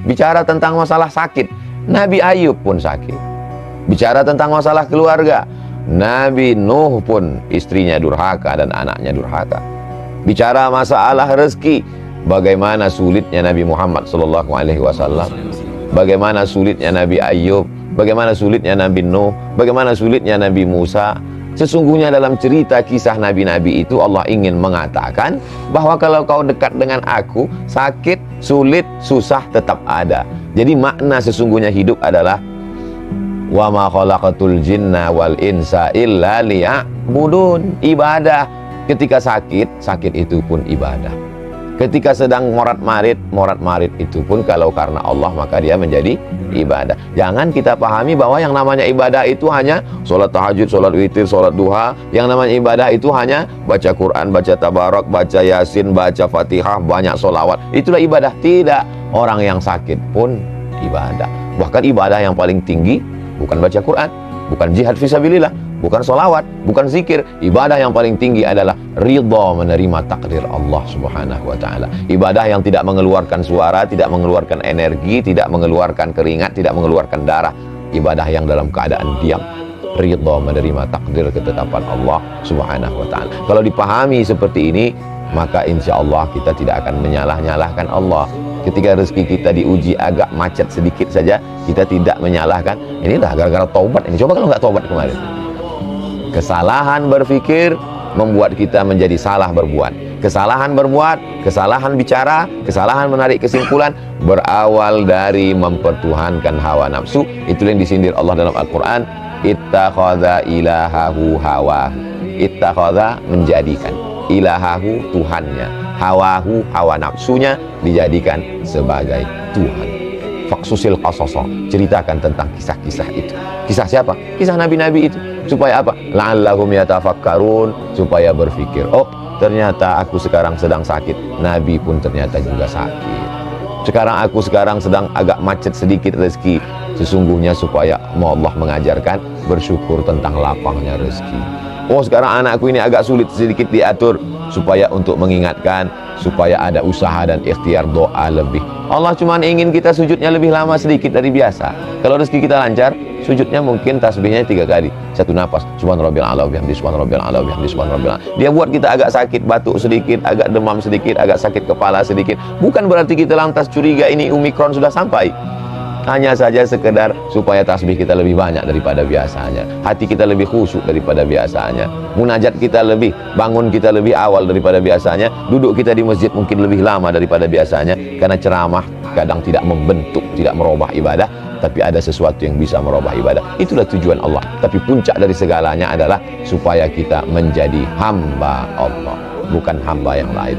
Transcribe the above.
Bicara tentang masalah sakit, Nabi Ayub pun sakit. Bicara tentang masalah keluarga, Nabi Nuh pun istrinya durhaka dan anaknya durhaka. Bicara masalah rezeki, bagaimana sulitnya Nabi Muhammad SAW, bagaimana sulitnya Nabi Ayub, bagaimana sulitnya Nabi Nuh, bagaimana sulitnya Nabi Musa. Sesungguhnya dalam cerita kisah nabi-nabi itu Allah ingin mengatakan bahwa kalau kau dekat dengan aku, sakit, sulit, susah tetap ada. Jadi makna sesungguhnya hidup adalah wa ma khalaqatul jinna wal insa illa liya'budun. Ibadah. Ketika sakit, sakit itu pun ibadah. Ketika sedang morat-marit itu pun kalau karena Allah maka dia menjadi ibadah. Jangan kita pahami bahwa yang namanya ibadah itu hanya sholat tahajud, sholat witir, sholat duha. Yang namanya ibadah itu hanya baca Quran, baca tabarak, baca yasin, baca fatihah, banyak sholawat. Itulah ibadah. Tidak. Orang yang sakit pun ibadah. Bahkan ibadah yang paling tinggi bukan baca Quran, bukan jihad fisabilillah, bukan sholawat, bukan zikir. Ibadah yang paling tinggi adalah ridha menerima takdir Allah Subhanahu wa ta'ala. Ibadah yang tidak mengeluarkan suara, tidak mengeluarkan energi, tidak mengeluarkan keringat, tidak mengeluarkan darah. Ibadah yang dalam keadaan diam, ridha menerima takdir ketetapan Allah Subhanahu wa ta'ala. Kalau dipahami seperti ini, maka insya Allah kita tidak akan menyalah-nyalahkan Allah. Ketika rezeki kita diuji agak macet sedikit saja, kita tidak menyalahkan, ini dah gara-gara taubat ini. Coba kalau nggak taubat kemarin. Kesalahan berpikir membuat kita menjadi salah berbuat. Kesalahan berbuat, kesalahan bicara, kesalahan menarik kesimpulan berawal dari mempertuhankan hawa nafsu. Itulah yang disindir Allah dalam Al-Quran. Ittakhadha ilahahu hawahu. Ittakhadha menjadikan, ilahahu Tuhannya, hawahu hawa nafsunya dijadikan sebagai Tuhan. Faksusil qasoso, ceritakan tentang kisah-kisah itu. Kisah siapa? Kisah nabi-nabi itu. Supaya apa? La'allahum yatafakkarun, supaya berpikir, oh ternyata aku sekarang sedang sakit, Nabi pun ternyata juga sakit. Aku sekarang sedang agak macet sedikit rezeki, sesungguhnya supaya Allah mengajarkan bersyukur tentang lapangnya rezeki. Oh sekarang anakku ini agak sulit sedikit diatur, supaya untuk mengingatkan, supaya ada usaha dan ikhtiar doa lebih. Allah cuma ingin kita sujudnya lebih lama sedikit dari biasa. Kalau rezeki kita lancar, sujudnya mungkin tasbihnya 3 kali, 1 napas, subhanarabbil a'la wa bihamdihi, subhanarabbil a'la wa bihamdihi, subhanarabbil a'la. Dia buat kita agak sakit batuk sedikit, agak demam sedikit, agak sakit kepala sedikit. Bukan berarti kita lantas curiga ini Omikron sudah sampai. Hanya saja sekedar supaya tasbih kita lebih banyak daripada biasanya, hati kita lebih khusyuk daripada biasanya, munajat kita lebih, bangun kita lebih awal daripada biasanya, duduk kita di masjid mungkin lebih lama daripada biasanya. Karena ceramah kadang tidak membentuk, tidak merubah ibadah, tapi ada sesuatu yang bisa merubah ibadah. Itulah tujuan Allah. Tapi puncak dari segalanya adalah supaya kita menjadi hamba Allah, bukan hamba yang lain.